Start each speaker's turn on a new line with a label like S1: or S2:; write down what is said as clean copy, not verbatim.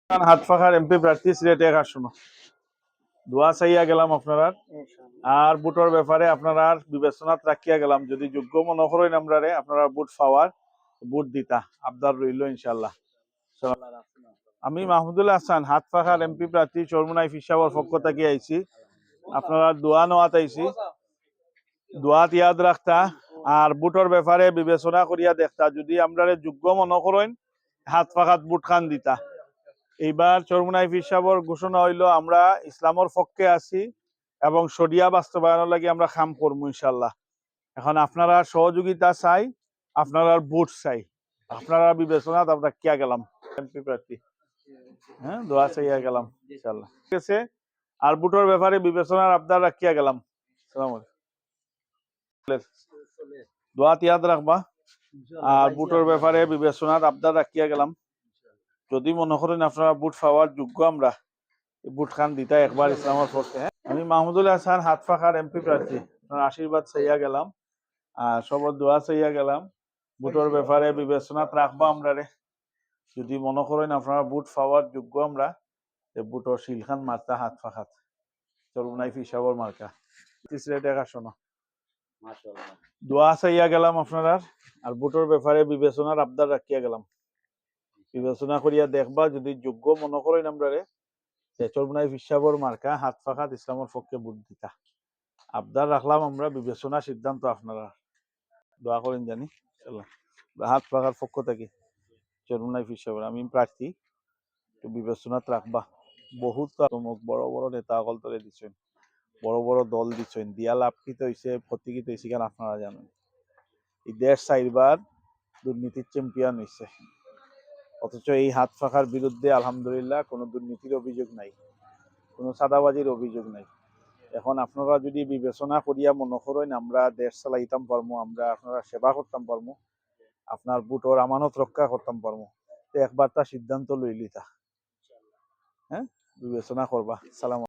S1: হাত ফাঁকার এমপি প্রার্থী সিলেটে আসন্ন দোয়া চাইয়া গেলাম আপনারা আর বুটর ব্যাপারে আপনারা বিবেচনাত রাখিয়া গেলাম যদি যোগ্য মনে করেন আমরারে আপনারা বুট পাওয়ার বুট দিতা আবদার রইল ইনশাল্লাহ। আমি মাহমুদুল্লাহ হাসান হাত ফাঁকার এমপি প্রার্থী চরমুনাই ফিসাবর পক্ষ থেকে আইছি। আপনারা দোয়া নেওয়াত আইছি, দোয়াত ইয়াদ রাখতা আর বুটর ব্যাপারে বিবেচনা করিয়া দেখতা যদি আমরারে যোগ্য মনে করেন হাত ফাঁকাত বুট খান দিতা। এইবার চরমুনাই ফিসাবর ঘোষণা হইল আমরা ইসলামর পক্ষে আছি এবং শরিয়া বাস্তবায়নের লাগি আমরা কাম করবো ইনশাল্লাহ। এখন আপনারা সহযোগিতা চাই, আপনারা ভোট চাই, আপনারা বিবেচনাত আমরা কিয়া গেলাম এমপি প্রার্থী। হ্যাঁ, দোয়া চাইয়া গেলাম ইনশাল্লাহ, ঠিক আছে। আর ভোটের ব্যাপারে বিবেচনার আবদার রাখিয়া গেলাম। সালাম দোয়াত ইয়াদ রাখবা আর ভোটের ব্যাপারে বিবেচনার আবদার রাখিয়া গেলাম। যদি মনে করেন আপনারা ভোট পাওয়ার যোগ্য আমরা বুট খান দিতা একবার ইসলামের পক্ষে। আমি মাহমুদুল হাসান হাত ফাঁকার এমপি প্রার্থী আশীর্বাদ চাইয়া গেলাম আর সবর দোয়া চাইয়া গেলাম। বুটের ব্যাপারে বিবেচনাত রাখবা আমরা রে যদি মনে করেন আপনারা বুট পাওয়ার যোগ্য আমরা বুটর শিলখান মারতা হাত ফাঁকাত চরমুনাই ফিসাবর মার্কা সিলেটে আসন্ন দোয়া চাইয়া গেলাম আপনারা আর বুটের ব্যাপারে বিবেচনার আবদার রাখিয়া গেলাম। বিবেচনা করিয়া দেখবা যদি যোগ্য মনে করেন আমরা রে চরমুনাই ফিসাবর মার্কা হাত ফাঁকাত ইসলামের পক্ষে বুট দিতা আবদার রাখলাম আমরা। বিবেচনা সিদ্ধান্ত আপনারা দোয়া করেন জানি হাত ফাঁকার পক্ষ থেকে চরমুনাই ফিসাবর আমি প্রার্থী বিবেচনাত রাখবা। বহুত বড় বড় নেতা সকল তলে দিচ্ছেন, বড় বড় দল দিচ্ছেন, দিয়া লাভ কিতে হয়েছে ক্ষতিকিত হয়েছে কেন আপনারা জানেন। এই দেশ চাইবার দুর্নীতির চ্যাম্পিয়ন হয়েছে, অথচ এই হাত ফাঁকার বিরুদ্ধে আলহামদুলিল্লাহ কোনো দুর্নীতির অভিযোগ নাই, কোনো চাঁদাবাজির অভিযোগ নাই। এখন আপনারা যদি বিবেচনা করিয়া মনে করেন আমরা দেশ চালাইতাম পারবো, আমরা আপনারা সেবা করতাম পারবো, আপনার বুটর আমানত রক্ষা করতাম পারবো, তো একবার তা সিদ্ধান্ত লইলিতা। হ্যাঁ, বিবেচনা করবা। সালাম।